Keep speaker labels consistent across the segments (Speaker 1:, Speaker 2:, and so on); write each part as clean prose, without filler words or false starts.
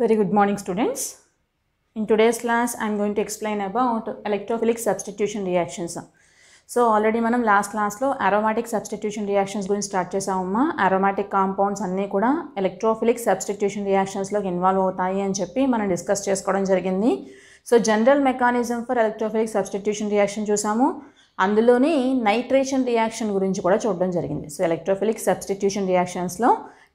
Speaker 1: Very good morning, students. In today's class, I am going to explain about electrophilic substitution reactions. So already మనం last క్లాస్లో aromatic substitution reactions గురించి start చేసామమ్మా. Aromatic compounds అన్నీ కూడా electrophilic substitution రియాక్షన్స్లోకి involve అవుతాయి అని చెప్పి మనం discuss చేసుకోవడం జరిగింది. So general mechanism for electrophilic substitution reaction చూసాము. అందులోని నైట్రేషన్ రియాక్షన్ గురించి కూడా చూడడం జరిగింది. సో ఎలక్ట్రోఫిలిక్ సబ్స్టిట్యూషన్ రియాక్షన్స్లో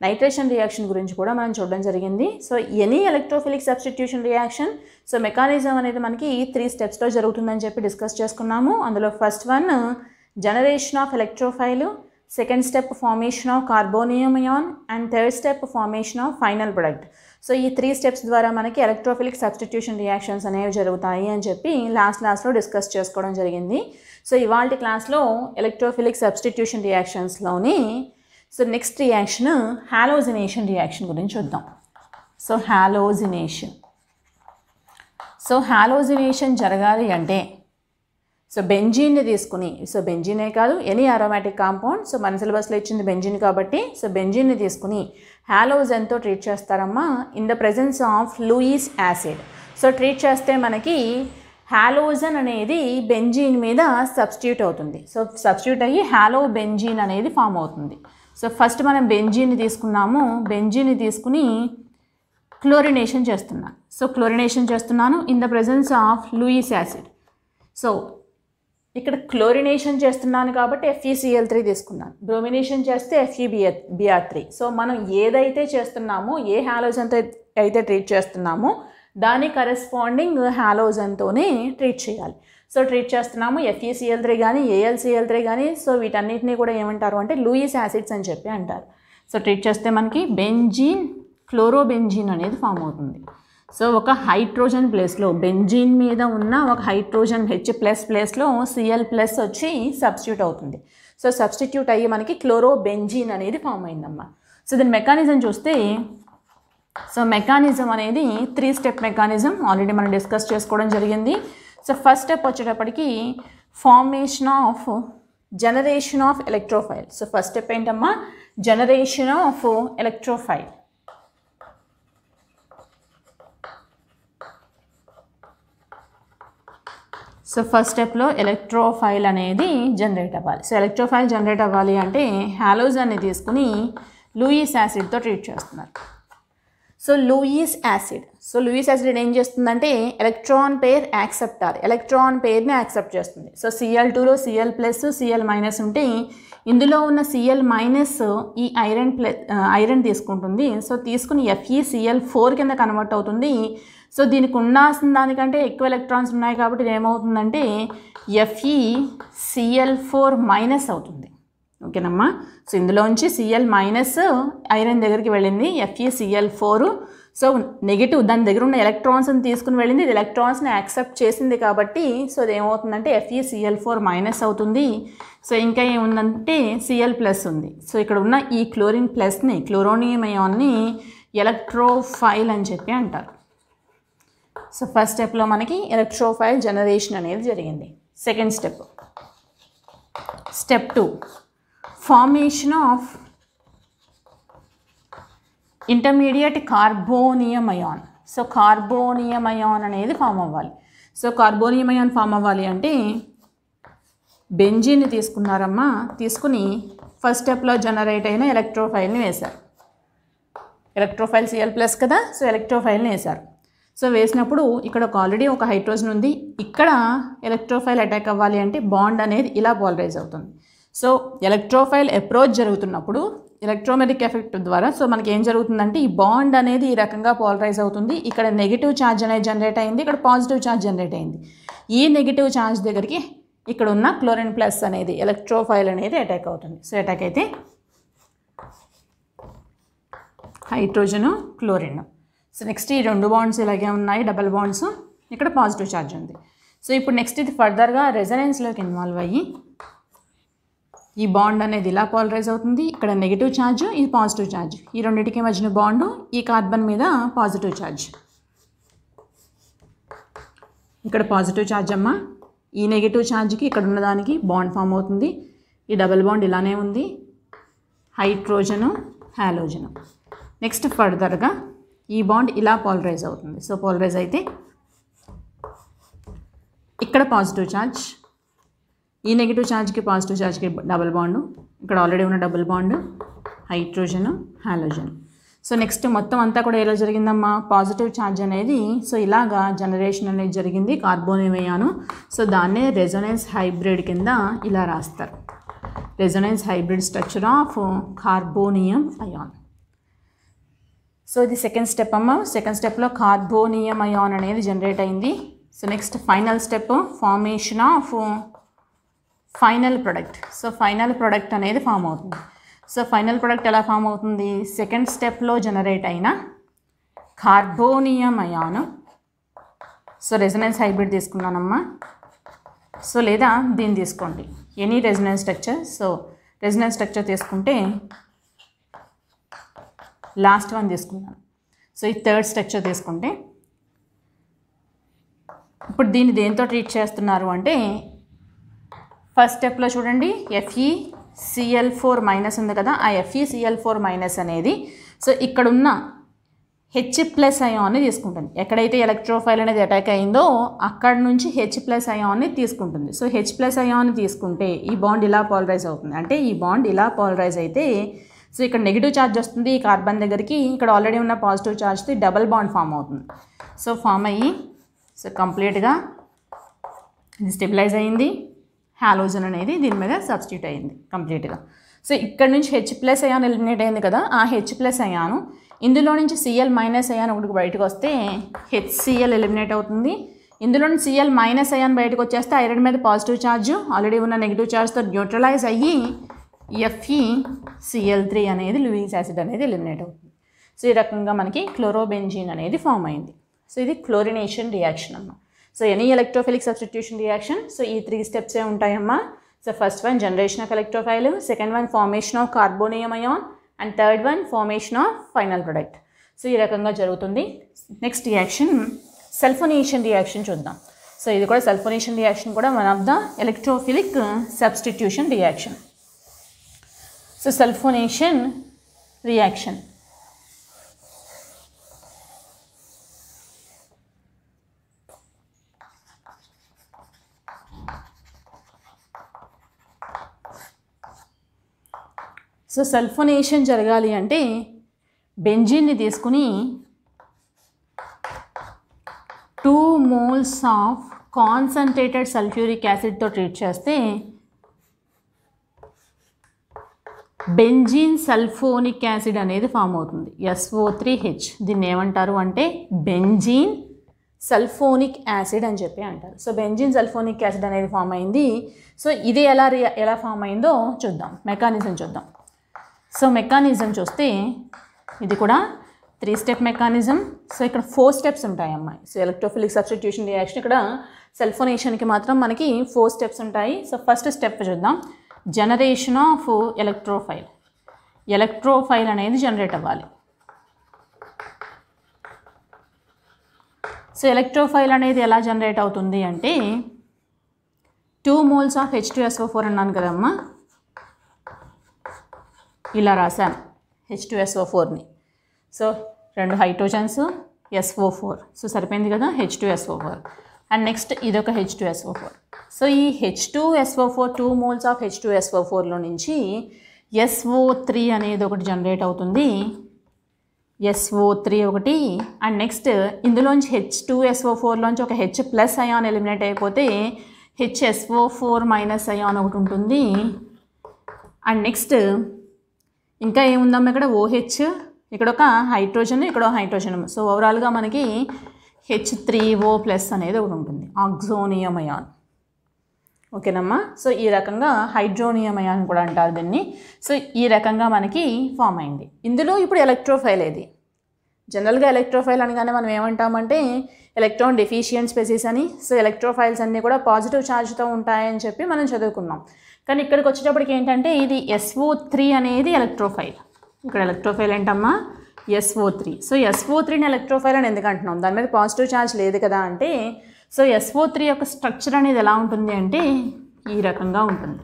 Speaker 1: నైట్రేషన్ రియాక్షన్ గురించి కూడా మనం చూడడం జరిగింది. So any electrophilic substitution reaction so mechanism అనేది మనకి 3 స్టెప్స్లో జరుగుతుందని చెప్పి డిస్కస్ చేసుకున్నాము. అందులో first one generation of electrophile, second step formation of carbonium ion and third step formation of final product. So ఈ 3 స్టెప్స్ ద్వారా మనకి ఎలక్ట్రోఫిలిక్ సబ్స్టిట్యూషన్ రియాక్షన్స్ అనేవి జరుగుతాయి అని చెప్పి లాస్ట్లో డిస్కస్ చేసుకోవడం జరిగింది. సో ఇవాళ క్లాస్లో ఎలక్ట్రోఫిలిక్ సబ్స్టిట్యూషన్ రియాక్షన్స్లోని so next reaction halogenation reaction గురించి చూద్దాం. సో హాలోజినేషన్ జరగాలి అంటే సో బెంజీన్ని తీసుకుని, సో బెంజీనే కాదు ఎనీ అరోమాటిక్ కాంపౌండ్, సో మన సిలబస్లో ఇచ్చింది బెంజీన్ కాబట్టి సో బెంజీన్ని తీసుకుని హాలోజన్తో ట్రీట్ చేస్తారమ్మా in the presence of Lewis acid. So treat చేస్తే మనకి హాలోజన్ అనేది బెంజీన్ మీద సబ్స్టిట్యూట్ అవుతుంది. సో సబ్స్టిట్యూట్ అయ్యి హాలో బెంజీన్ అనేది ఫామ్ అవుతుంది. సో ఫస్ట్ మనం బెంజీన్ని తీసుకున్నాము. బెంజీన్ని తీసుకుని క్లోరినేషన్ చేస్తున్నాను. సో క్లోరినేషన్ చేస్తున్నాను in the presence of Lewis acid. So ఇక్కడ క్లోరినేషన్ చేస్తున్నాను కాబట్టి FeCl3 తీసుకున్నాను. బ్రోమినేషన్ చేస్తే FeBr3. సో మనం ఏదైతే చేస్తున్నామో, ఏ హాలోజన్తో అయితే ట్రీట్ చేస్తున్నామో దాని కరెస్పాండింగ్ హాలోజన్తోనే ట్రీట్ చేయాలి. సో ట్రీట్ చేస్తున్నాము FeCl3 కానీ AlCl3 కానీ సో వీటన్నిటిని కూడా ఏమంటారు అంటే లూయిస్ యాసిడ్స్ అని చెప్పి అంటారు. సో ట్రీట్ చేస్తే మనకి బెంజీన్ క్లోరోబెంజీన్ అనేది ఫామ్ అవుతుంది. సో ఒక హైడ్రోజన్ ప్లేస్లో బెంజీన్ మీద ఉన్న ఒక హైడ్రోజన్ H+ ప్లేస్లో Cl+ వచ్చి సబ్స్టిట్యూట్ అవుతుంది. సో సబ్స్టిట్యూట్ అయ్యి మనకి క్లోరోబెంజీన్ అనేది ఫామ్ అయిందమ్మా. సో దీని మెకానిజం చూస్తే సో మెకానిజం అనేది 3 స్టెప్ మెకానిజం ఆల్రెడీ మనం డిస్కస్ చేసుకోవడం జరిగింది. సో ఫస్ట్ స్టెప్ వచ్చేటప్పటికి generation of electrophile. So first step ఏంటమ్మా, generation of electrophile. So first స్టెప్లో ఎలక్ట్రోఫైల్ అనేది జనరేట్ అవ్వాలి. సో ఎలక్ట్రోఫైల్ జనరేట్ అవ్వాలి అంటే హాలోజన్ని తీసుకుని లూయిస్ యాసిడ్తో ట్రీట్ చేస్తున్నారు. సో లూయిస్ యాసిడ్ ఏం చేస్తుందంటే ఎలక్ట్రాన్ పేర్ యాక్సెప్టార్, ఎలక్ట్రాన్ పేర్ని యాక్సెప్ట్ చేస్తుంది. సో Cl2లో Cl+, Cl- ఉంటే ఇందులో ఉన్న Cl- ఈ ఐరన్ తీసుకుంటుంది. సో తీసుకుని FeCl4 కింద కన్వర్ట్ అవుతుంది. సో దీనికి ఉండాల్సిన దానికంటే ఎక్కువ ఎలక్ట్రాన్స్ ఉన్నాయి కాబట్టి ఇది ఏమవుతుందంటే FeCl4- అవుతుంది. ఓకేనమ్మా. సో ఇందులోంచి Cl- ఐరన్ దగ్గరికి వెళ్ళింది FeCl4. సో నెగిటివ్ దాని దగ్గర ఉన్న ఎలక్ట్రాన్స్ని తీసుకుని వెళ్ళింది, ఇది ఎలక్ట్రాన్స్ని యాక్సెప్ట్ చేసింది కాబట్టి సో అది ఏమవుతుందంటే FeCl4- అవుతుంది. సో ఇంకా ఏముందంటే Cl+ ఉంది. సో ఇక్కడ ఉన్న ఈ క్లోరిన్ ప్లస్ని, క్లోరోనియం అయాన్ని ఎలక్ట్రోఫైల్ అని చెప్పి అంటారు. సో ఫస్ట్ స్టెప్లో మనకి ఎలక్ట్రోఫైల్ జనరేషన్ అనేది జరిగింది. Second step 2 formation of intermediate carbonium ion. So carbonium ion అనేది ఫామ్ అవ్వాలి. సో కార్బోనియం అయాన్ ఫామ్ అవ్వాలి అంటే బెంజీన్ని తీసుకున్నారమ్మా. తీసుకుని ఫస్ట్ స్టెప్లో జనరేట్ అయిన ఎలక్ట్రోఫైల్ని వేశారు. ఎలక్ట్రోఫైల్ Cl+ కదా, సో ఎలక్ట్రోఫైల్ని వేశారు. సో వేసినప్పుడు ఇక్కడ ఆల్రెడీ ఒక హైడ్రోజన్ ఉంది. ఇక్కడ ఎలక్ట్రోఫైల్ అటాక్ అవ్వాలి అంటే బాండ్ అనేది ఇలా పోలరైజ్ అవుతుంది. సో ఎలక్ట్రోఫైల్ అప్రోచ్ జరుగుతున్నప్పుడు ఎలక్ట్రోమెటిక్ ఎఫెక్ట్ ద్వారా సో మనకి ఏం జరుగుతుందంటే ఈ బాండ్ అనేది ఈ రకంగా పోలరైజ్ అవుతుంది. ఇక్కడ నెగిటివ్ ఛార్జ్ అనేది జనరేట్ అయింది, ఇక్కడ పాజిటివ్ ఛార్జ్ జనరేట్ అయింది. ఈ నెగిటివ్ ఛార్జ్ దగ్గరికి ఇక్కడ ఉన్న క్లోరిన్ ప్లస్ అనేది ఎలక్ట్రోఫైల్ అనేది అటాక్ అవుతుంది. సో అటాక్ అయితే హైడ్రోజను క్లోరిన్. సో నెక్స్ట్ ఈ 2 బాండ్స్ ఇలాగే ఉన్నాయి, డబల్ బాండ్స్, ఇక్కడ పాజిటివ్ ఛార్జ్ ఉంది. సో ఇప్పుడు నెక్స్ట్ ఇది ఫర్దర్గా రెజనెన్స్లోకి ఇన్వాల్వ్ అయ్యి ఈ బాండ్ అనేది ఇలా పోలరైజ్ అవుతుంది. ఇక్కడ నెగిటివ్ ఛార్జ్, ఇది పాజిటివ్ ఛార్జ్, ఈ రెండింటికి మధ్యన బాండు, ఈ కార్బన్ మీద పాజిటివ్ ఛార్జ్. ఇక్కడ పాజిటివ్ ఛార్జ్ అమ్మా, ఈ నెగిటివ్ ఛార్జ్కి ఇక్కడ ఉన్నదానికి బాండ్ ఫామ్ అవుతుంది. ఈ డబల్ బాండ్ ఇలానే ఉంది, హైడ్రోజను హాలోజను. నెక్స్ట్ ఫర్దర్గా ఈ బాండ్ ఇలా పాలరైజ్ అవుతుంది. సో పాలరైజ్ అయితే ఇక్కడ పాజిటివ్ ఛార్జ్, ఈ నెగిటివ్ ఛార్జ్కి పాజిటివ్ ఛార్జ్కి డబుల్ బాండు, ఇక్కడ ఆల్రెడీ ఉన్న double bond hydrogen halogen. So next మొత్తం అంతా కూడా ఎలా జరిగిందమ్మా, పాజిటివ్ ఛార్జ్ అనేది సో ఇలాగా జనరేషన్ అనేది జరిగింది కార్బోనియం అయాను. సో దాన్నే రెజొనెన్స్ హైబ్రిడ్ కింద ఇలా రాస్తారు, resonance hybrid structure of carbonium ion. So ఇది సెకండ్ స్టెప్ అమ్మ. సెకండ్ స్టెప్లో కార్బోనియం అయాన్ అనేది జనరేట్ అయింది. So next final step formation of final product. So final product అనేది ఫామ్ అవుతుంది. సో ఫైనల్ ప్రొడక్ట్ ఎలా ఫామ్ అవుతుంది, సెకండ్ స్టెప్లో జనరేట్ అయిన carbonium ion. So resonance hybrid తీసుకున్నానమ్మా. సో లేదా దీన్ని తీసుకోండి, any resonance structure. So resonance structure తీసుకుంటే లాస్ట్ వన్ తీసుకున్నాను. సో ఈ థర్డ్ స్ట్రక్చర్ తీసుకుంటే ఇప్పుడు దీన్ని దేంతో ట్రీట్ చేస్తున్నారు అంటే, ఫస్ట్ స్టెప్లో చూడండి FeCl4 మైనస్ ఉంది కదా, ఆ FeCl4 మైనస్ అనేది సో ఇక్కడున్న H+ అయాన్ని తీసుకుంటుంది. ఎక్కడైతే ఎలక్ట్రోఫైల్ అనేది అటాక్ అయిందో అక్కడ నుంచి H+ అయాన్ని తీసుకుంటుంది. సో H+ అయాన్ని తీసుకుంటే ఈ బాండ్ ఇలా పాలరైజ్ అవుతుంది. అంటే ఈ బాండ్ ఇలా పాలరైజ్ అయితే సో ఇక్కడ నెగిటివ్ ఛార్జ్ వస్తుంది ఈ కార్బన్ దగ్గరికి, ఇక్కడ ఆల్రెడీ ఉన్న పాజిటివ్ ఛార్జ్తో డబల్ బాండ్ ఫామ్ అవుతుంది. సో ఫామ్ అయ్యి సో కంప్లీట్గా ఇది స్టెబిలైజ్ అయింది. హాలోజన్ అనేది దీని మీద సబ్స్టిట్యూట్ అయింది కంప్లీట్గా. సో ఇక్కడ నుంచి H+ అయాన్ ఎలిమినేట్ అయింది కదా, ఆ H+ అయాను ఇందులో నుంచి Cl- అయాన్ ఒకటికి బయటకు వస్తే HCl ఎలిమినేట్ అవుతుంది. ఇందులో నుంచి Cl- అయాన్ బయటకు వచ్చేస్తే ఐరన్ మీద పాజిటివ్ ఛార్జ్ ఆల్రెడీ ఉన్న నెగిటివ్ ఛార్జ్తో న్యూట్రలైజ్ అయ్యి FeCl3 అనేది లూయిస్ యాసిడ్ అనేది ఎలిమినేట్ అవుతుంది. సో ఈ రకంగా మనకి క్లోరోబెంజీన్ అనేది ఫామ్ అయింది. సో ఇది క్లోరినేషన్ రియాక్షన్ అమ్మ. So any electrophilic substitution reaction so ఈ 3 స్టెప్సే ఉంటాయమ్మా. So first one generation of electrophile, second one formation of carbonium ion, and third one formation of final product. So ఈ రకంగా జరుగుతుంది. నెక్స్ట్ రియాక్షన్ సల్ఫోనేషన్ రియాక్షన్ చూద్దాం. So ఇది కూడా sulphonation reaction కూడా one of the electrophilic substitution reaction. So sulphonation reaction so sulphonation జరగాలి అంటే బెంజీన్ని తీసుకుని 2 moles ఆఫ్ కాన్సన్ట్రేటెడ్ సల్ఫ్యూరిక్ యాసిడ్తో ట్రీట్ చేస్తే బెంజీన్ సల్ఫోనిక్ యాసిడ్ అనేది ఫామ్ అవుతుంది, SO3H. దీన్ని ఏమంటారు అంటే బెంజీన్ సల్ఫోనిక్ యాసిడ్ అని చెప్పి అంటారు. సో బెంజీన్ సల్ఫోనిక్ యాసిడ్ అనేది ఫామ్ అయింది. సో ఇది ఎలా ఫామ్ అయిందో చూద్దాం, మెకానిజం చూద్దాం. సో మెకానిజం చూస్తే ఇది కూడా 3 స్టెప్ మెకానిజం. సో ఇక్కడ 4 స్టెప్స్ ఉంటాయి అమ్మాయి. సో ఎలక్ట్రోఫిలిక్ సబ్స్టిట్యూషన్ రియాక్షన్ ఇక్కడ సల్ఫోనేషన్కి మాత్రం మనకి 4 స్టెప్స్ ఉంటాయి. సో ఫస్ట్ స్టెప్ చూద్దాం, జనరేషన్ ఆఫ్ ఎలక్ట్రోఫైల్. ఎలక్ట్రోఫైల్ అనేది జనరేట్ అవ్వాలి. సో ఎలక్ట్రోఫైల్ అనేది ఎలా జనరేట్ అవుతుంది అంటే 2 moles ఆఫ్ H2SO4 అన్నాను కదమ్మా, ఇలా రాశాను H2SO4ని. సో 2 హైడ్రోజన్స్ SO4, సో సరిపోయింది కదా H2SO4. అండ్ నెక్స్ట్ ఇదొక H2SO4. సో ఈ H2SO4 2 moles ఆఫ్ H2SO4లో నుంచి SO3 అనేది ఒకటి జనరేట్ అవుతుంది, SO3 ఒకటి. అండ్ నెక్స్ట్ ఇందులోంచి H2SO4లోంచి ఒక H+ అయాన్ ఎలిమినేట్ అయిపోతే HSO4- అయాన్ ఒకటి ఉంటుంది. అండ్ నెక్స్ట్ ఇంకా ఏముందమ్మా ఇక్కడ OH, ఇక్కడ ఒక హైడ్రోజన్, ఇక్కడ హైడ్రోజన్. సో ఓవరాల్గా మనకి H3O+ అనేది ఒకటి ఉంటుంది, ఆక్సోనియం అయాన్. ఓకేనమ్మా. సో ఈ రకంగా హైడ్రోనియం అయాన్ కూడా అంటారు దీన్ని. సో ఈ రకంగా మనకి ఫామ్ అయింది. ఇందులో ఇప్పుడు ఎలక్ట్రోఫైల్ ఏది, జనరల్గా ఎలక్ట్రోఫైల్ అనగానే మనం ఏమంటామంటే ఎలక్ట్రాన్ డెఫిషియెంట్ స్పెసీస్ అని. సో ఎలక్ట్రోఫైల్స్ అన్నీ కూడా పాజిటివ్ ఛార్జ్తో ఉంటాయని చెప్పి మనం చదువుకున్నాం. కానీ ఇక్కడికి వచ్చేటప్పటికి ఏంటంటే ఇది SO3 అనేది ఎలక్ట్రోఫైల్. ఇక్కడ ఎలక్ట్రోఫైల్ ఏంటమ్మా SO3. సో SO3ని ఎలక్ట్రోఫైల్ అని ఎందుకు అంటున్నాం, దాని మీద పాజిటివ్ ఛార్జ్ లేదు కదా అంటే. సో SO3 యొక్క స్ట్రక్చర్ అనేది ఎలా ఉంటుంది అంటే ఈ రకంగా ఉంటుంది.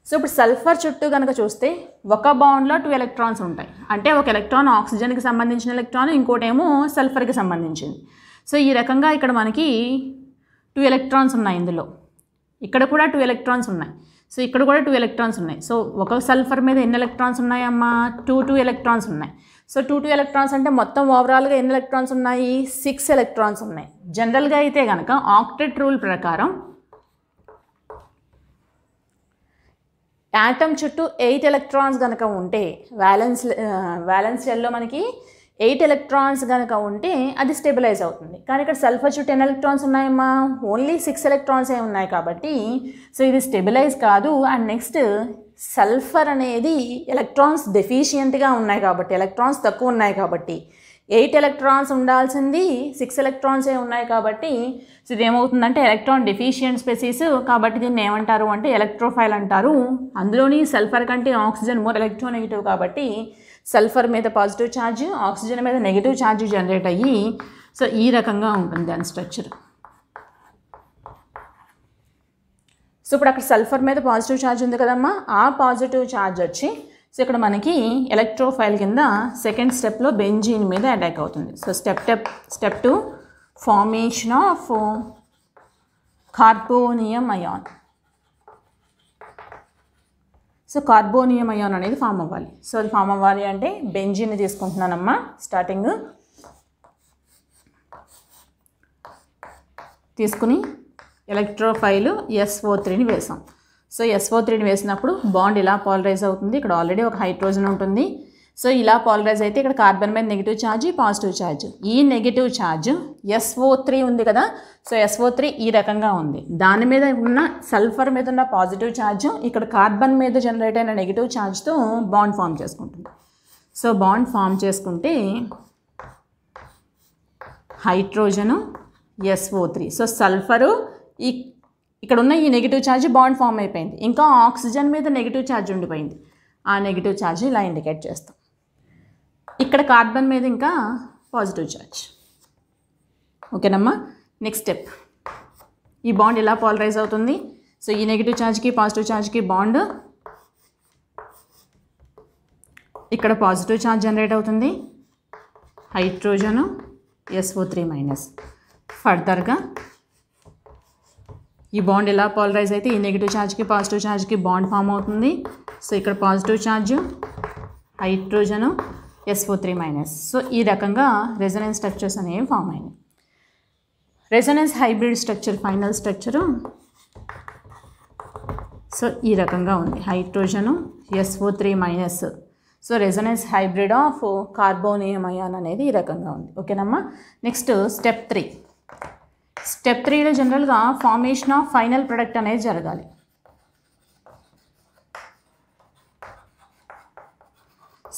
Speaker 1: సో ఇప్పుడు సల్ఫర్ చుట్టూ కనుక చూస్తే ఒక బాండ్లో 2 ఎలక్ట్రాన్స్ ఉంటాయి. అంటే ఒక ఎలక్ట్రాన్ ఆక్సిజన్కి సంబంధించిన ఎలక్ట్రాన్, ఇంకోటేమో సల్ఫర్కి సంబంధించింది. సో ఈ రకంగా ఇక్కడ మనకి 2 ఎలక్ట్రాన్స్ ఉన్నాయి. ఇందులో ఇక్కడ కూడా 2 ఎలక్ట్రాన్స్ ఉన్నాయి. సో ఇక్కడ కూడా 2 ఎలక్ట్రాన్స్ ఉన్నాయి. సో ఒక సల్ఫర్ మీద ఎన్ని ఎలక్ట్రాన్స్ ఉన్నాయమ్మా? 2 ఎలక్ట్రాన్స్ ఉన్నాయి. సో 2 ఎలక్ట్రాన్స్ అంటే మొత్తం ఓవరాల్గా ఎన్ని ఎలక్ట్రాన్స్ ఉన్నాయి? 6 ఎలక్ట్రాన్స్ ఉన్నాయి. జనరల్గా అయితే కనుక ఆక్టెట్ రూల్ ప్రకారం యాటమ్ చుట్టూ 8 ఎలక్ట్రాన్స్ కనుక ఉంటే, వ్యాలెన్స్ షెల్లో మనకి 8 ఎలక్ట్రాన్స్ కనుక ఉంటే అది స్టెబిలైజ్ అవుతుంది. కానీ ఇక్కడ సల్ఫర్ చుట్టూ ఎన్ని ఎలక్ట్రాన్స్ ఉన్నాయమ్మా? ఓన్లీ 6 ఎలక్ట్రాన్సే ఉన్నాయి కాబట్టి సో ఇది స్టెబిలైజ్ కాదు. అండ్ నెక్స్ట్ సల్ఫర్ అనేది ఎలక్ట్రాన్స్ డెఫిషియెంట్గా ఉన్నాయి కాబట్టి, ఎలక్ట్రాన్స్ తక్కువ ఉన్నాయి కాబట్టి 8 ఎలక్ట్రాన్స్ ఉండాల్సింది 6 ఎలక్ట్రాన్సే ఉన్నాయి కాబట్టి సో ఇది ఏమవుతుందంటే ఎలక్ట్రాన్ డెఫిషియెంట్ స్పెసీస్ కాబట్టి దీన్ని ఏమంటారు అంటే ఎలక్ట్రోఫైల్ అంటారు. అందులోని సల్ఫర్ కంటే ఆక్సిజన్ మోర్ ఎలక్ట్రోనెగటివ్ కాబట్టి సల్ఫర్ మీద పాజిటివ్ ఛార్జ్, ఆక్సిజన్ మీద నెగిటివ్ ఛార్జ్ జనరేట్ అయ్యి సో ఈ రకంగా ఉంటుంది దాని స్ట్రక్చర్. సో ఇప్పుడు అక్కడ సల్ఫర్ మీద పాజిటివ్ ఛార్జ్ ఉంది కదమ్మా, ఆ పాజిటివ్ ఛార్జ్ వచ్చి సో ఇక్కడ మనకి ఎలక్ట్రోఫైల్ కింద సెకండ్ స్టెప్లో బెంజీన్ మీద అటాక్ అవుతుంది. So step 2 formation of carbonium ion. So carbonium ion అనేది ఫామ్ అవ్వాలి. సో అది ఫామ్ అవ్వాలి అంటే బెంజీన్ తీసుకుంటున్నానమ్మా. స్టార్టింగ్ తీసుకుని ఎలక్ట్రోఫైల్ SO3ని వేసాం. సో SO3ని వేసినప్పుడు బాండ్ ఇలా పాలరైజ్ అవుతుంది. ఇక్కడ ఆల్రెడీ ఒక హైడ్రోజన్ ఉంటుంది. సో ఇలా పాలరైజ్ అయితే ఇక్కడ కార్బన్ మీద నెగిటివ్ ఛార్జ్, పాజిటివ్ ఛార్జ్. ఈ నెగిటివ్ ఛార్జ్ SO3 ఉంది కదా, సో SO3 ఈ రకంగా ఉంది. దాని మీద ఉన్న సల్ఫర్ మీద ఉన్న పాజిటివ్ ఛార్జ్ ఇక్కడ కార్బన్ మీద జనరేట్ అయిన నెగిటివ్ ఛార్జ్తో బాండ్ ఫామ్ చేసుకుంటుంది. సో బాండ్ ఫామ్ చేసుకుంటే హైడ్రోజను SO3. సో సల్ఫరు ఇక్కడ ఉన్న ఈ నెగిటివ్ ఛార్జ్ బాండ్ ఫామ్ అయిపోయింది. ఇంకా ఆక్సిజన్ మీద నెగిటివ్ ఛార్జ్ ఉండిపోయింది. ఆ నెగిటివ్ ఛార్జ్ ఇలా ఇండికేట్ చేస్తాం. ఇక్కడ కార్బన్ మీద ఇంకా పాజిటివ్ ఛార్జ్. ఓకేనమ్మా. నెక్స్ట్ స్టెప్, ఈ బాండ్ ఇలా పాలరైజ్ అవుతుంది. సో ఈ నెగిటివ్ ఛార్జ్కి పాజిటివ్ ఛార్జ్కి బాండ్, ఇక్కడ పాజిటివ్ ఛార్జ్ జనరేట్ అవుతుంది. Hydrogen SO3-. ఫర్దర్గా ఈ బాండ్ ఇలా పాలరైజ్ అయితే ఈ నెగిటివ్ ఛార్జ్కి పాజిటివ్ ఛార్జ్కి బాండ్ ఫామ్ అవుతుంది. సో ఇక్కడ positive charge, hydrogen SO3-. So ఈ రకంగా రెజొనెన్స్ స్ట్రక్చర్స్ అనేవి ఫామ్ అయినాయి. Resonance hybrid structure final structure so ఈ రకంగా ఉంది. Hydrogen SO3-. So resonance hybrid of carbonium ion అనేది ఈ రకంగా ఉంది. ఓకేనమ్మా. Next step 3. స్టెప్ 3లో జనరల్గా ఫార్మేషన్ ఆఫ్ ఫైనల్ ప్రొడక్ట్ అనేది జరగాలి.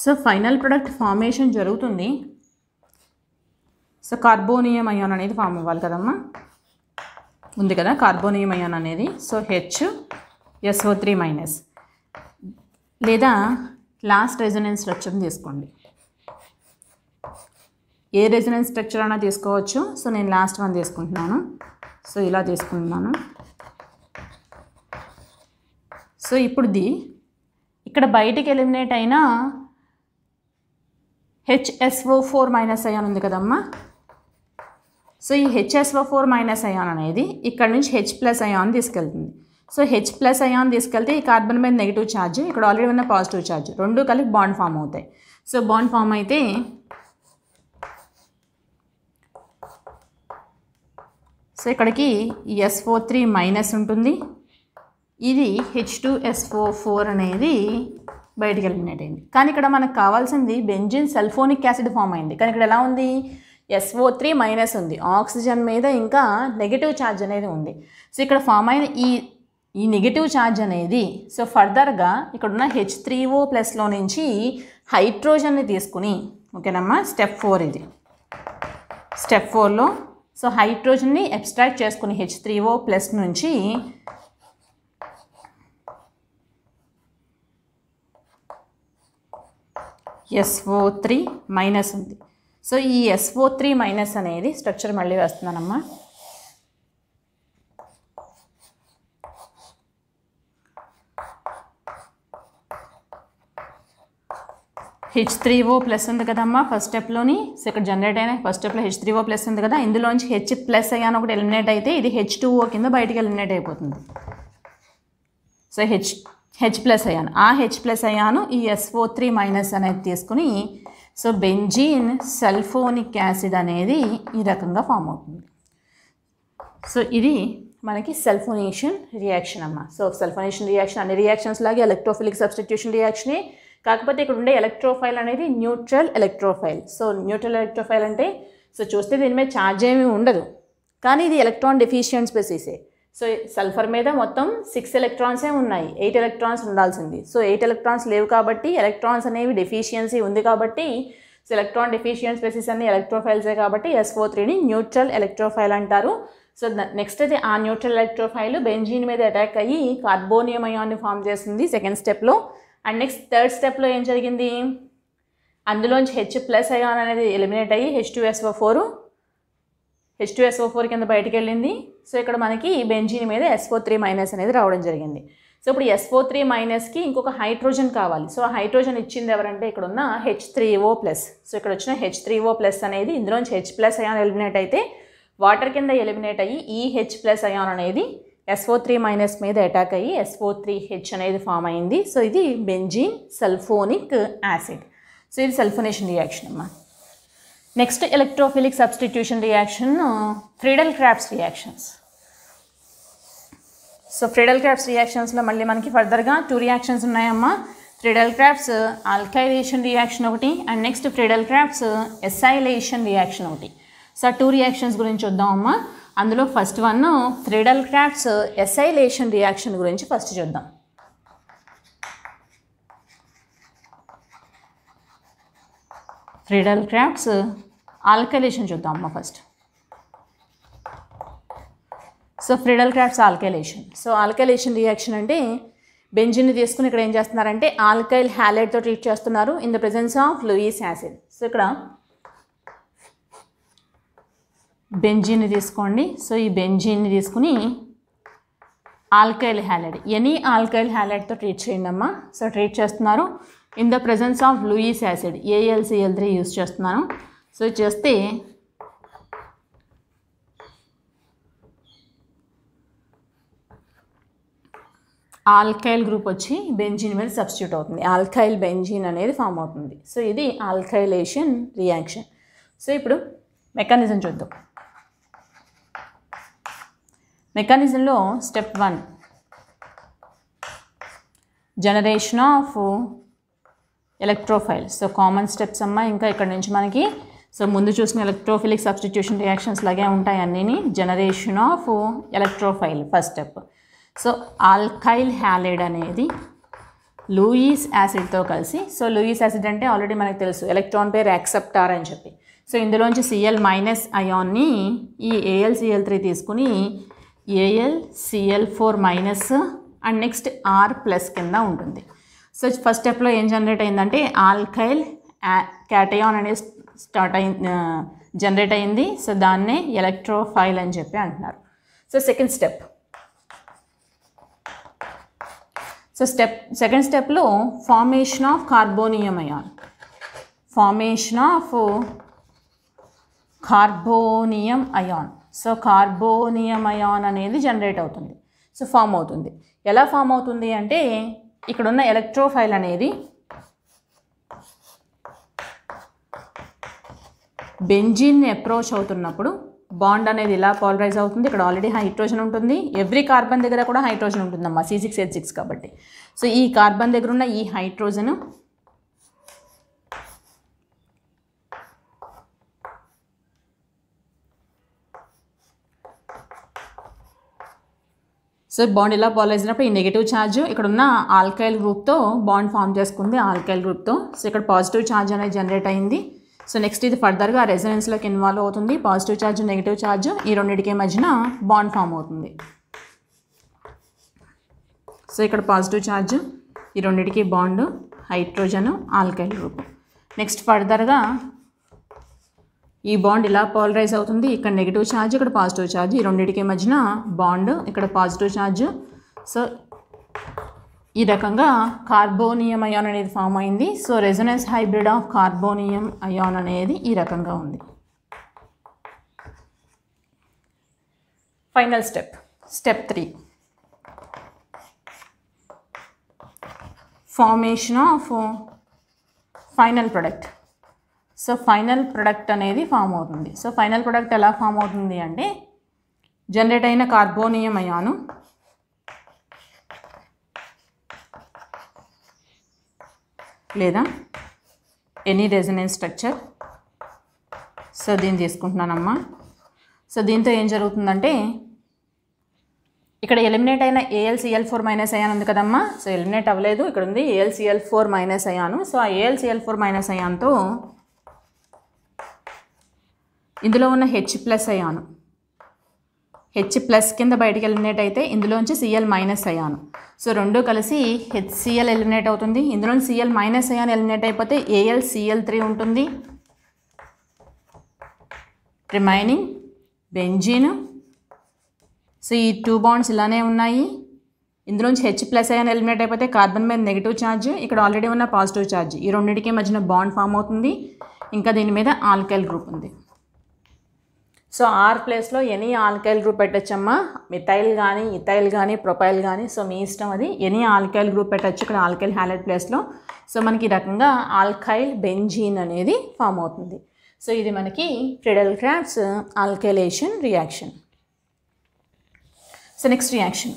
Speaker 1: సో ఫైనల్ ప్రొడక్ట్ ఫార్మేషన్ జరుగుతుంది. సో కార్బోనియం అయాన్ అనేది ఫామ్ అవ్వాలి కదమ్మా, ఉంది కదా కార్బోనియం అయాన్ అనేది. సో HSO3- లేదా లాస్ట్ రెజొనెన్స్ స్ట్రక్చర్ని తీసుకోండి. ఏ రెజొనెన్స్ స్ట్రక్చర్ అయినా తీసుకోవచ్చు. సో నేను లాస్ట్ వన్ తీసుకుంటున్నాను. సో ఇలా తీసుకుంటున్నాను. సో ఇప్పుడు ఇక్కడ బయటికి ఎలిమినేట్ అయిన HSO4- అయాన్ ఉంది కదమ్మా. సో ఈ HSO4- అయాన్ అనేది ఇక్కడ నుంచి H+ అయాన్ తీసుకెళ్తుంది. సో H+ అయాన్ తీసుకెళ్తే ఈ కార్బన్ మీద నెగిటివ్ ఛార్జ్, ఇక్కడ ఆల్రెడీ ఉన్న పాజిటివ్ ఛార్జ్ రెండు కలిపి బాండ్ ఫామ్ అవుతాయి. సో బాండ్ ఫామ్ అయితే సో ఇక్కడికి SO3- ఉంటుంది. ఇది H2SO4 అనేది బయటికి ఎలిమినేట్ అయింది. కానీ ఇక్కడ మనకు కావాల్సింది బెంజిన్ సల్ఫోనిక్ యాసిడ్ ఫామ్ అయింది. కానీ ఇక్కడ ఎలా ఉంది? SO3- ఉంది. ఆక్సిజన్ మీద ఇంకా నెగిటివ్ ఛార్జ్ అనేది ఉంది. సో ఇక్కడ ఫామ్ అయిన ఈ నెగిటివ్ ఛార్జ్ అనేది సో ఫర్దర్గా ఇక్కడ ఉన్న H3O+లో నుంచి హైడ్రోజన్ని తీసుకుని, ఓకేనమ్మా, స్టెప్ 4 ఇది. స్టెప్ 4లో సో హైడ్రోజన్ని అబ్స్ట్రాక్ట్ చేసుకుని H3O+ నుంచి SO3- ఉంది. సో ఈ SO3- అనేది స్ట్రక్చర్ మళ్ళీ వేస్తున్నానమ్మా. H3O ప్లస్ ఉంది కదమ్మా ఫస్ట్ స్టెప్లోని. సో ఇక్కడ జనరేట్ అయిన ఫస్ట్ స్టెప్లో H3O ప్లస్ ఉంది కదా, ఇందులోంచి H ప్లస్ అయాన్ ఒకటి ఎలిమినేట్ అయితే ఇది H2O కింద బయటికి ఎలిమినేట్ అయిపోతుంది. సో హెచ్ ప్లస్ అయాన్, ఆ హెచ్ ప్లస్ అయాను ఈ SO3 మైనస్ అనేది తీసుకుని సో బెంజీన్ సల్ఫోనిక్ యాసిడ్ అనేది ఈ రకంగా ఫామ్ అవుతుంది. సో ఇది మనకి సల్ఫోనేషన్ రియాక్షన్ అమ్మ. సో సల్ఫోనేషన్ రియాక్షన్ అన్ని రియాక్షన్స్ లాగే ఎలక్ట్రోఫిలిక్ సబ్స్టిట్యూషన్ రియాక్షనే, కాకపోతే ఇక్కడ ఉండే ఎలక్ట్రోఫైల్ అనేది neutral electrophile. So neutral electrophile అంటే సో చూస్తే దీని మీద ఛార్జ్ ఏమీ ఉండదు, కానీ ఇది ఎలక్ట్రాన్ డెఫిషియెంట్ స్పెసీసే. సో సల్ఫర్ మీద మొత్తం 6 ఎలక్ట్రాన్సే ఉన్నాయి, 8 ఎలక్ట్రాన్స్ ఉండాల్సింది. సో 8 ఎలక్ట్రాన్స్ లేవు కాబట్టి ఎలక్ట్రాన్స్ అనేవి డెఫిషియన్సీ ఉంది కాబట్టి సో ఎలక్ట్రాన్ డెఫిషియెంట్ స్పెసీస్ అన్ని ఎలక్ట్రోఫైల్సే కాబట్టి SO3ని న్యూట్రల్ ఎలక్ట్రోఫైల్ అంటారు. సో నెక్స్ట్ అయితే ఆ న్యూట్రల్ ఎలక్ట్రోఫైల్ బెంజీన్ మీద అటాక్ అయ్యి కార్బోనియం అయాన్ని ఫామ్ చేస్తుంది సెకండ్ స్టెప్లో. అండ్ నెక్స్ట్ థర్డ్ స్టెప్లో ఏం జరిగింది, అందులోంచి H ప్లస్ అయాన్ అనేది ఎలిమినేట్ అయ్యి H2SO4 కింద బయటికి వెళ్ళింది. సో ఇక్కడ మనకి బెంజీన్ మీద SO3 మైనస్ అనేది రావడం జరిగింది. సో ఇప్పుడు SO3 మైనస్కి ఇంకొక హైడ్రోజన్ కావాలి. సో ఆ హైడ్రోజన్ ఇచ్చింది ఎవరంటే ఇక్కడ ఉన్న H3O ప్లస్. సో ఇక్కడ వచ్చిన H3O ప్లస్ అనేది ఇందులోంచి H ప్లస్ అయాన్ ఎలిమినేట్ అయితే వాటర్ కింద ఎలిమినేట్ అయ్యి ఈ H ప్లస్ అయాన్ అనేది SO3 మైనస్ మీద అటాక్ అయ్యి SO3H అనేది ఫామ్ అయింది. సో ఇది బెంజీన్ సల్ఫోనిక్ యాసిడ్. సో ఇది సల్ఫోనేషన్ రియాక్షన్ అమ్మా. Next electrophilic substitution reaction Friedel Crafts reactions. So Friedel Crafts రియాక్షన్స్లో మళ్ళీ మనకి ఫర్దర్గా 2 రియాక్షన్స్ ఉన్నాయమ్మా. ఫ్రీడెల్ క్రాఫ్ట్స్ ఆల్కైలేషన్ రియాక్షన్ ఒకటి and next Friedel Crafts acylation reaction ఒకటి. సో 2 రియాక్షన్స్ గురించి చూద్దాం అమ్మా. అందులో first one Friedel Crafts acylation reaction గురించి ఫస్ట్ చూద్దాం. ఫ్రీడెల్ క్రాఫ్ట్స్ ఆల్కైలేషన్ చూద్దాం అమ్మా first. So Friedel Crafts alkylation. So alkylation reaction అంటే బెంజిన్ని తీసుకుని ఇక్కడ ఏం చేస్తున్నారంటే ఆల్కైల్ హ్యాలైడ్తో ట్రీట్ చేస్తున్నారు in the presence of Lewis acid. So ఇక్కడ బెంజిన్ని తీసుకోండి. సో ఈ బెంజిన్ని తీసుకుని ఆల్కైల్ హ్యాలైడ్ ఎనీ ఆల్కైల్ హ్యాలైడ్తో ట్రీట్ చేయండి అమ్మా. సో ట్రీట్ చేస్తున్నారు in the presence of Lewis acid AlCl3 use చేస్తున్నాను. సో చేస్తే ఆల్కైల్ గ్రూప్ వచ్చి బెంజీన్ మీద సబ్స్టిట్యూట్ అవుతుంది, ఆల్కైల్ బెంజీన్ అనేది ఫామ్ అవుతుంది. సో ఇది ఆల్కైలేషన్ రియాక్షన్. సో ఇప్పుడు మెకానిజం చూద్దాం. మెకానిజంలో step 1 generation of electrophile. So common steps అమ్మా. ఇంకా ఇక్కడ నుంచి మనకి సో ముందు చూసిన ఎలక్ట్రోఫిలిక్ సబ్స్టిట్యూషన్ రియాక్షన్స్ లాగే ఉంటాయి అన్నీ. Generation of electrophile first step. So alkyl halide అనేది లూయిస్ యాసిడ్తో కలిసి, సో లూయిస్ యాసిడ్ అంటే ఆల్రెడీ మనకు తెలుసు ఎలక్ట్రాన్ పేర్ యాక్సెప్టార్ అని చెప్పి. సో ఇందులోంచి Cl మైనస్ అయాన్ని ఈ AlCl3 తీసుకుని AlCl4 minus and next R plus కింద ఉంటుంది. సో ఫస్ట్ స్టెప్లో ఏం జనరేట్ అయిందంటే ఆల్కైల్ క్యాటయాన్ అనేది జనరేట్ అయింది. సో దాన్నే ఎలక్ట్రోఫైల్ అని చెప్పి అంటున్నారు. So second step. So second స్టెప్లో formation of carbonium ion. Formation of carbonium ion. So carbonium ion అనేది జనరేట్ అవుతుంది. సో ఫామ్ అవుతుంది. ఎలా ఫామ్ అవుతుంది అంటే ఇక్కడున్న ఎలక్ట్రోఫైల్ అనేది బెంజీన్ని అప్రోచ్ అవుతున్నప్పుడు బాండ్ అనేది ఇలా పాలరైజ్ అవుతుంది. ఇక్కడ ఆల్రెడీ హైడ్రోజన్ ఉంటుంది, ఎవ్రీ కార్బన్ దగ్గర కూడా హైడ్రోజన్ ఉంటుందమ్మా C6H6 కాబట్టి. సో ఈ కార్బన్ దగ్గర ఉన్న ఈ హైడ్రోజన్ సో బాండ్ ఇలా పాలరైజ్ అయినప్పుడు ఈ నెగిటివ్ ఛార్జ్ ఇక్కడ ఉన్న ఆల్కైల్ గ్రూప్తో బాండ్ ఫామ్ చేసుకుంది ఆల్కైల్ గ్రూప్తో. సో ఇక్కడ పాజిటివ్ ఛార్జ్ అనేది జనరేట్ అయింది. సో నెక్స్ట్ ఇది ఫర్దర్గా రెజొనెన్స్లోకి ఇన్వాల్వ్ అవుతుంది. పాజిటివ్ ఛార్జ్ నెగిటివ్ ఛార్జ్ ఈ రెండింటికి మధ్యన బాండ్ ఫామ్ అవుతుంది. సో ఇక్కడ పాజిటివ్ ఛార్జ్ ఈ రెండింటికి bond hydrogen alkyl group. Next ఫర్దర్గా ఈ బాండ్ ఇలా పాలరైజ్ అవుతుంది. ఇక్కడ నెగిటివ్ ఛార్జ్ ఇక్కడ పాజిటివ్ ఛార్జ్ ఈ రెండింటికి మధ్యన బాండ్ ఇక్కడ పాజిటివ్ ఛార్జ్. సో ఈ రకంగా కార్బోనియం అయాన్ అనేది ఫామ్ అయింది. So resonance hybrid of carbonium ion అనేది ఈ రకంగా ఉంది. Final step, step 3, formation of final product. So final product అనేది ఫామ్ అవుతుంది. సో ఫైనల్ ప్రొడక్ట్ ఎలా ఫామ్ అవుతుంది అంటే, జనరేట్ అయిన కార్బోనియం అయాను లేదా ఎనీ రెజొనెన్స్ స్ట్రక్చర్. సో దీన్ని తీసుకుంటున్నానమ్మా. సో దీంతో ఏం జరుగుతుందంటే, ఇక్కడ ఎలిమినేట్ అయిన AlCl4 మైనస్ అయాన్ ఉంది కదమ్మా. సో ఎలిమినేట్ అవ్వలేదు, ఇక్కడ ఉంది AlCl4 మైనస్ అయాను. సో ఆ AlCl4 మైనస్ అయాన్తో ఇందులో ఉన్న H+ అయాను, H+ కింద బయటికి ఎలిమినేట్ అయితే ఇందులోంచి Cl మైనస్ అయాను. సో రెండు కలిసి HCl ఎలిమినేట్ అవుతుంది. ఇందులో Cl మైనస్ అయాన్ ఎలిమినేట్ అయిపోతే AlCl3 ఉంటుంది. Remaining benzene. సో ఈ 2 బాండ్స్ ఇలానే ఉన్నాయి. ఇందులోంచి H+ అయాన్ ఎలిమినేట్ అయిపోతే కార్బన్ మీద నెగిటివ్ ఛార్జ్, ఇక్కడ ఆల్రెడీ ఉన్న పాజిటివ్ ఛార్జ్, ఈ రెండింటికి మధ్యన బాండ్ ఫామ్ అవుతుంది. ఇంకా దీని మీద ఆల్కైల్ గ్రూప్ ఉంది. సో ఆర్ ప్లేస్లో ఎనీ ఆల్కైల్ గ్రూప్ పెట్టచ్చమ్మా. మిథైల్ కానీ, ఇథైల్ కానీ, ప్రొపైల్ కానీ. సో మీ ఇష్టం, అది ఎనీ ఆల్కైల్ గ్రూప్ పెట్టచ్చు ఇక్కడ ఆల్కైల్ హ్యాలైడ్ ప్లేస్లో. సో మనకి ఈ రకంగా ఆల్కైల్ బెంజీన్ అనేది ఫామ్ అవుతుంది. సో ఇది మనకి Friedel Crafts alkylation reaction. So next reaction,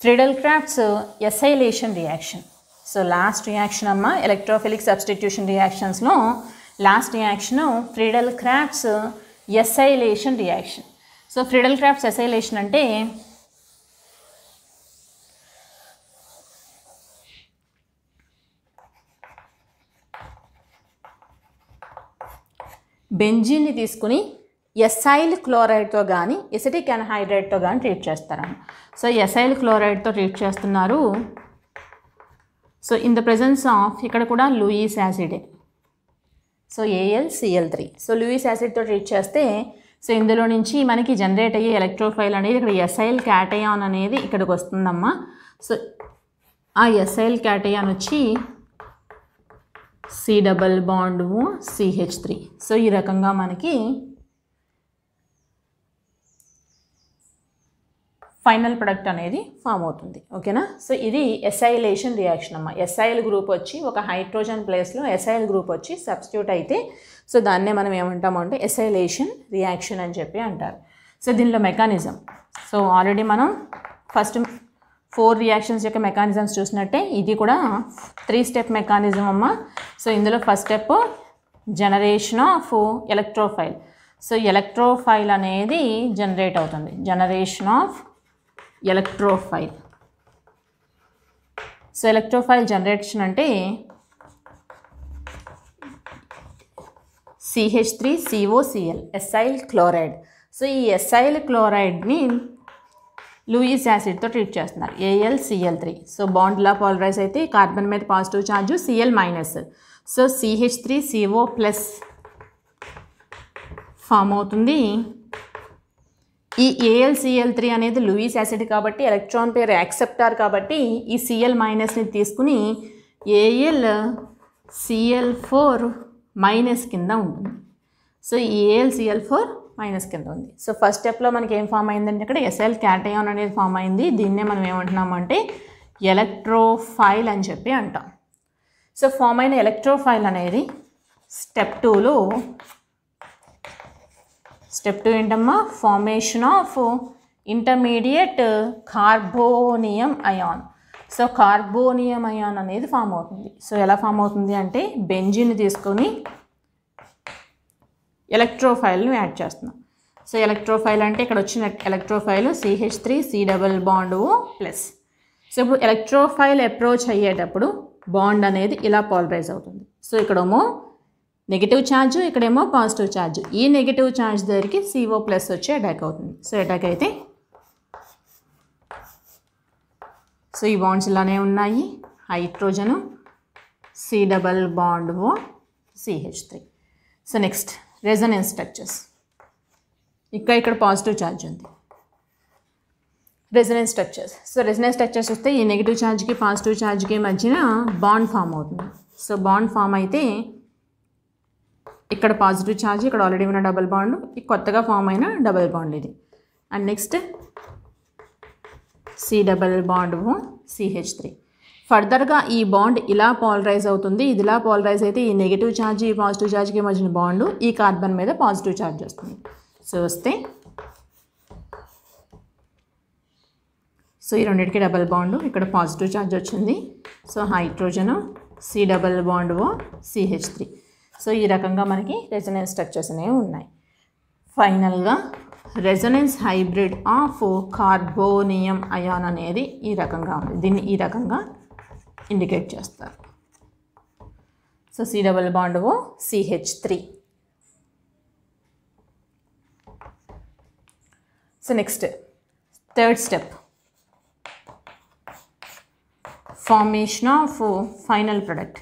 Speaker 1: Friedel Crafts acylation reaction. So last reaction అమ్మ, ఎలక్ట్రోఫిలిక్ సబ్స్టిట్యూషన్ రియాక్షన్స్లో last reaction Friedel Crafts acylation reaction. So Friedel Crafts acylation అంటే, బెంజీన్ని తీసుకుని ఎసైల్ క్లోరైడ్తో కానీ ఎసిటిక్ ఎన్హైడ్రైడ్తో కానీ ట్రీట్ చేస్తారన్న. సో ఎసైల్ క్లోరైడ్తో treat చేస్తున్నారు. So in the presence of, ఇక్కడ కూడా లూయిస్ యాసిడే. So AlCl3. సో లూయిస్ యాసిడ్తో ట్రీట్ చేస్తే, సో ఇందులో నుంచి మనకి జనరేట్ అయ్యే ఎలక్ట్రోఫైల్ అనేది ఇక్కడ ఎసైల్ క్యాటయాన్ అనేది ఇక్కడికి వస్తుందమ్మా. సో ఆ ఎసైల్ క్యాటయాన్ వచ్చి C+CH3. సో ఈ రకంగా మనకి ఫైనల్ ప్రొడక్ట్ అనేది ఫామ్ అవుతుంది. ఓకేనా. సో ఇది ఎసైలేషన్ రియాక్షన్ అమ్మ. ఎసైల్ గ్రూప్ వచ్చి ఒక హైడ్రోజన్ ప్లేస్లో ఎసైల్ గ్రూప్ వచ్చి సబ్స్టిట్యూట్ అయితే, సో దాన్నే మనం ఏమంటాము అంటే ఎసైలేషన్ రియాక్షన్ అని చెప్పి అంటారు. సో దీనిలో మెకానిజం, సో ఆల్రెడీ మనం ఫస్ట్ 4 రియాక్షన్స్ యొక్క మెకానిజమ్స్ చూసినట్టే ఇది కూడా 3 స్టెప్ మెకానిజం అమ్మ. సో ఇందులో first step generation of electrophile. So electrophile అనేది జనరేట్ అవుతుంది. Generation of electrophile. So electrophile generation అంటే CH3COCl ఎసైల్ క్లోరైడ్. సో ఈ ఎసైల్ క్లోరైడ్ని లూయిస్ యాసిడ్తో ట్రీట్ చేస్తున్నారు. AlCl3. సో బాండ్ ఇలా పాలరైజ్ అయితే కార్బన్ మీద positive charge, Cl minus. So CH3CO+ form అవుతుంది. ఈ AlCl3 అనేది లూయిస్ యాసిడ్ కాబట్టి ఎలక్ట్రాన్ పేర్ యాక్సెప్టార్ కాబట్టి ఈ Cl మైనస్ని తీసుకుని AlCl4 మైనస్ కింద ఉంటుంది. సో ఈ AlCl4 మైనస్ కింద ఉంది. సో ఫస్ట్ స్టెప్లో మనకి ఏం ఫామ్ అయిందంటే ఇక్కడ ఎసైల్ క్యాటయాన్ అనేది ఫామ్ అయింది. దీన్నే మనం ఏమంటున్నామంటే ఎలక్ట్రోఫైల్ అని చెప్పి అంటాం. సో ఫామ్ అయిన ఎలక్ట్రోఫైల్ అనేది స్టెప్ 2లో, స్టెప్ 2 ఏంటమ్మా, formation of intermediate carbonium ion. So carbonium ion అనేది ఫామ్ అవుతుంది. సో ఎలా ఫామ్ అవుతుంది అంటే, బెంజిన్ తీసుకొని ఎలక్ట్రోఫైల్ని యాడ్ చేస్తున్నాం. సో ఎలక్ట్రోఫైల్ అంటే ఇక్కడ వచ్చిన ఎలక్ట్రోఫైల్ CH3C+. సో ఇప్పుడు ఎలక్ట్రోఫైల్ అప్రోచ్ అయ్యేటప్పుడు బాండ్ అనేది ఇలా పాలరైజ్ అవుతుంది. సో ఇక్కడేమో నెగిటివ్ ఛార్జ్, ఇక్కడేమో పాజిటివ్ ఛార్జ్. ఈ నెగిటివ్ ఛార్జ్ దగ్గరికి CO+ వచ్చి అటాక్ అవుతుంది. సో అటాక్ అయితే సో ఈ బాండ్స్ ఇలానే ఉన్నాయి. Hydrogen C+CH3. So next resonance structures. ఇక్కడ పాజిటివ్ ఛార్జ్ ఉంది. Resonance structures. So resonance structures వస్తే ఈ నెగిటివ్ ఛార్జ్కి పాజిటివ్ ఛార్జ్కి మధ్యన బాండ్ ఫామ్ అవుతుంది. సో బాండ్ ఫామ్ అయితే ఇక్కడ పాజిటివ్ ఛార్జ్, ఇక్కడ ఆల్రెడీ ఉన్న డబుల్ బాండ్, ఈ కొత్తగా ఫామ్ అయిన డబుల్ బాండ్ ఇది. And next C double bond CH3. ఫర్దర్గా ఈ బాండ్ ఇలా పాలరైజ్ అవుతుంది. ఇది ఇలా పాలరైజ్ అయితే ఈ నెగిటివ్ ఛార్జ్ ఈ పాజిటివ్ ఛార్జ్కి మధ్యన బాండ్ ఈ కార్బన్ మీద పాజిటివ్ ఛార్జ్ వస్తుంది. సో వస్తే సో ఈ రెండింటికి డబుల్ బాండ్, ఇక్కడ పాజిటివ్ ఛార్జ్ వచ్చింది. So hydrogen C double bond CH3. So ఈ రకంగా మనకి రెజొనెన్స్ స్ట్రక్చర్స్ అనేవి ఉన్నాయి. ఫైనల్గా resonance hybrid of carbonium ion అనేది ఈ రకంగా ఉంది. దీన్ని ఈ రకంగా ఇండికేట్ చేస్తారు. So C double bond CH3. So next third step, formation of final product.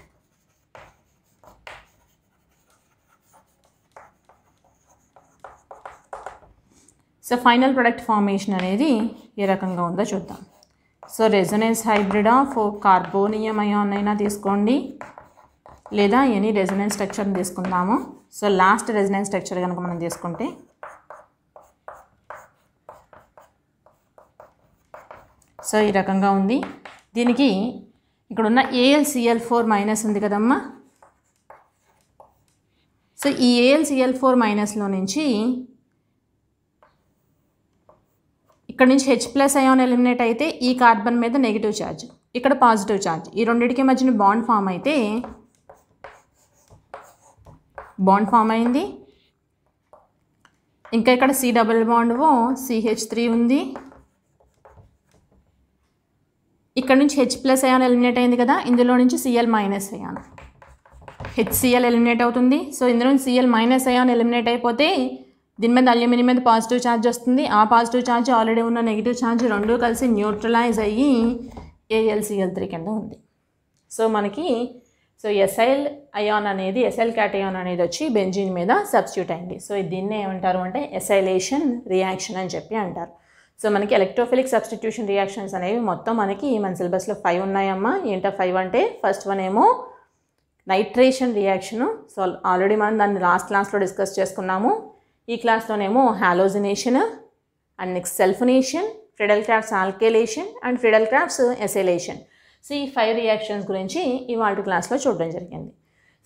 Speaker 1: So final product formation అనేది ఏ రకంగా ఉందో చూద్దాం. So resonance hybrid of carbonium ion అయినా తీసుకోండి, లేదా ఎనీ రెజొనెన్స్ స్ట్రక్చర్ని తీసుకుందాము. సో లాస్ట్ రెజొనెన్స్ స్ట్రక్చర్ కనుక మనం తీసుకుంటే సో ఈ రకంగా ఉంది. దీనికి ఇక్కడ ఉన్న AlCl4- ఉంది కదమ్మా. సో ఈ AlCl4- నుంచి ఇక్కడ నుంచి H+ అయాన్ ఎలిమినేట్ అయితే ఈ కార్బన్ మీద నెగిటివ్ ఛార్జ్, ఇక్కడ పాజిటివ్ ఛార్జ్, ఈ రెండింటికి మధ్యన బాండ్ ఫామ్ అయితే బాండ్ ఫామ్ అయింది. ఇంకా ఇక్కడ సి డబుల్ బాండ్ CH3 ఉంది. ఇక్కడ నుంచి H+ అయాన్ ఎలిమినేట్ అయింది కదా, ఇందులో నుంచి Cl- అయాన్ HCl ఎలిమినేట్ అవుతుంది. సో ఇందులో నుంచి Cl- అయాన్ ఎలిమినేట్ అయిపోతే దీని మీద అల్యూమినియం మీద పాజిటివ్ ఛార్జ్ వస్తుంది. ఆ పాజిటివ్ ఛార్జ్ ఆల్రెడీ ఉన్న నెగిటివ్ ఛార్జ్ రెండూ కలిసి న్యూట్రలైజ్ అయ్యి AlCl3 కింద ఉంది. సో మనకి సో ఎసైల్ అయాన్ అనేది, ఎసైల్ క్యాటయాన్ అనేది వచ్చి బెంజీన్ మీద సబ్స్టిట్యూట్ అయింది. సో దీన్నే ఏమంటారు అంటే ఎసైలేషన్ రియాక్షన్ అని చెప్పి అంటారు. సో మనకి ఎలక్ట్రోఫిలిక్ సబ్స్టిట్యూషన్ రియాక్షన్స్ అనేవి మొత్తం మనకి మన సిలబస్లో 5 ఉన్నాయమ్మా. ఏంటో 5 అంటే ఫస్ట్ వన్ ఏమో నైట్రేషన్ రియాక్షను. సో ఆల్రెడీ మనం దాన్ని లాస్ట్ క్లాస్లో డిస్కస్ చేసుకున్నాము. ఈ క్లాస్లోనేమో halogenation and next sulphonation, Friedel Crafts alkylation and Friedel Crafts acylation. So ఈ 5 రియాక్షన్స్ గురించి ఇవాళ క్లాస్లో చూడడం జరిగింది.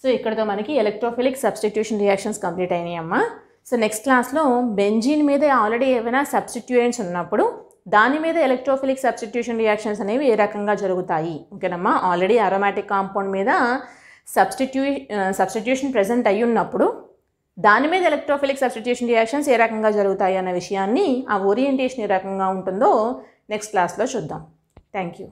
Speaker 1: సో ఇక్కడతో మనకి ఎలక్ట్రోఫిలిక్ సబ్స్టిట్యూషన్ రియాక్షన్స్ కంప్లీట్ అయినాయమ్మా. సో నెక్స్ట్ క్లాస్లో బెంజీన్ మీద ఆల్రెడీ ఏమైనా సబ్స్టిట్యూయెంట్స్ ఉన్నప్పుడు దాని మీద ఎలక్ట్రోఫిలిక్ సబ్స్టిట్యూషన్ రియాక్షన్స్ అనేవి ఏ రకంగా జరుగుతాయి, ఓకేనమ్మా. ఆల్రెడీ అరోమాటిక్ కాంపౌండ్ మీద సబ్స్టిట్యూషన్ ప్రెజెంట్ అయ్యి ఉన్నప్పుడు దాని మీద ఎలక్ట్రోఫిలిక్ సబ్స్టిట్యూషన్ రియాక్షన్స్ ఏ రకంగా జరుగుతాయి అనే విషయాన్ని, ఆ ఓరియంటేషన్ ఏ రకంగా ఉంటుందో నెక్స్ట్ క్లాస్లో చూద్దాం. Thank you.